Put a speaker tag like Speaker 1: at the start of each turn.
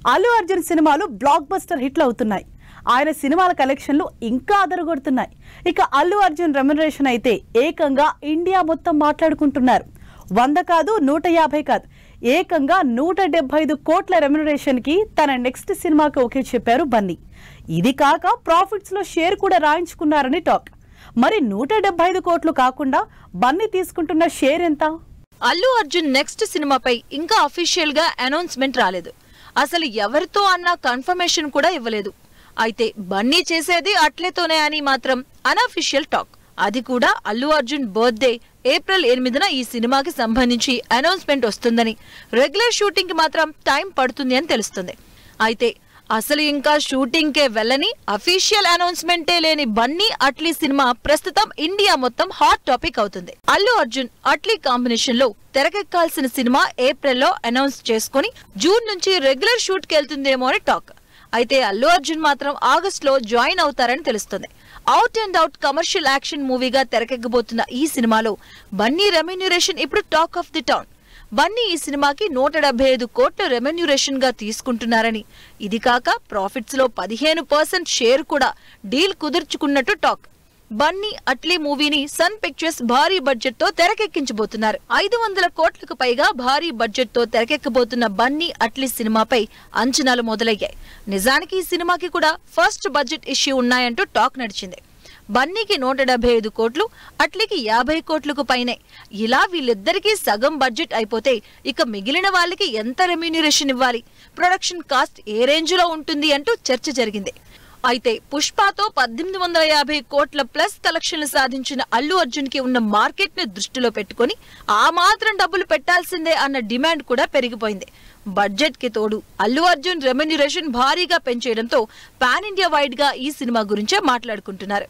Speaker 1: అల్లు అర్జున్ సినిమాలు block buster హిట్లు అవుతున్నాయి. ఆయన సినిమాల కలెక్షన్లు ఇంకా అదరగొడుతున్నాయి. ఇక అల్లు అర్జున్ రెమ్యునరేషన్ అయితే ఏకంగా ఇండియా మొత్తం మాట్లాడుకుంటున్నారు. 100 కాదు 150 కాదు, ఏకంగా 175 కోట్ల రెమ్యునరేషన్ కి తన నెక్స్ట్ సినిమాకి ఓకే చెప్పారు బన్నీ. ఇది కాక ప్రాఫిట్స్ లో షేర్ కూడా రాయించుకున్నారని టాక్. మరి 175 కోట్లు కాకుండా బన్నీ తీసుకుంటున్న షేర్ ఎంత?
Speaker 2: అల్లు అర్జున్ నెక్స్ట్ సినిమాపై ఇంకా అఫీషియల్ గా అనౌన్స్మెంట్ రాలేదు. అసలు ఎవరితో అన్న కన్ఫర్మేషన్ కూడా ఇవ్వలేదు. అయితే బన్నీ చేసేది అట్లేతోనే అని మాత్రం అనఫీషియల్ టాక్. అది కూడా అల్లు అర్జున్ బర్త్డే ఏప్రిల్ 8న ఈ సినిమాకి సంబంధించి అనౌన్స్మెంట్ వస్తుందని, రెగ్యులర్ షూటింగ్ కి మాత్రం టైం పడుతుంది అని తెలుస్తుంది. అయితే అసలు ఇంకా షూటింగ్ కే వెళ్ళని, అఫీషియల్ అనౌన్స్మెంటే లేని బన్నీ అట్లీ సినిమా ప్రస్తుతం ఇండియా మొత్తం హాట్ టాపిక్ అవుతుంది. అల్లు అర్జున్ అట్లీ కాంబినేషన్ లో తెరకెక్కాల్సిన సినిమా ఏప్రిల్లో అనౌన్స్ చేసుకుని జూన్ నుంచి రెగ్యులర్ షూట్ కి వెళ్తుందేమో అని టాక్. అయితే అల్లు అర్జున్ మాత్రం ఆగస్టులో జాయిన్ అవుతారని తెలుస్తుంది. Out and out commercial action మూవీగా తెరకెక్కబోతున్న ఈ సినిమాలో బన్నీ రెమ్యునరేషన్ ఇప్పుడు talk of the town. Bunny ఈ సినిమాకి 175 కోట్ల రెమ్యునరేషన్ గా తీసుకుంటున్నారని, ఇది కాక ప్రాఫిట్స్ లో 15% షేర్ కూడా డీల్ కుదుర్చుకున్నట్టు టాక్. బన్నీ అట్లీ మూవీని సన్ పిక్చర్స్ భారీ బడ్జెట్ తో తెరకెక్కించబోతున్నారు. 500 కోట్లకు పైగా భారీ బడ్జెట్ తో తెరకెక్కబోతున్న బన్నీ అట్లీ సినిమాపై అంచనాలు మొదలయ్యాయి. నిజానికి ఈ సినిమాకి కూడా ఫస్ట్ బడ్జెట్ ఇష్యూ ఉన్నాయంటూ టాక్ నడిచింది. బన్నీకి 175 కోట్లు, అట్లీకి 50 కోట్లకు పైనే. ఇలా వీళ్ళిద్దరికీ సగం బడ్జెట్ అయిపోతే ఇక మిగిలిన వాళ్ళకి ఎంత రెమ్యూనరేషన్ ఇవ్వాలి, ప్రొడక్షన్ కాస్ట్ ఏ రేంజ్ లో ఉంటుంది అంటూ చర్చ జరిగింది. అయితే పుష్పతో 1850 కోట్ల ప్లస్ కలెక్షన్లు సాధించిన అల్లు అర్జున్ కి ఉన్న మార్కెట్ ని దృష్టిలో పెట్టుకుని ఆ మాత్రం డబ్బులు పెట్టాల్సిందే అన్న డిమాండ్ కూడా పెరిగిపోయింది. బడ్జెట్ కి తోడు అల్లు అర్జున్ రెమ్యునరేషన్ భారీగా పెంచేయడంతో పాన్ ఇండియా వైడ్ గా ఈ సినిమా గురించే మాట్లాడుకుంటున్నారు.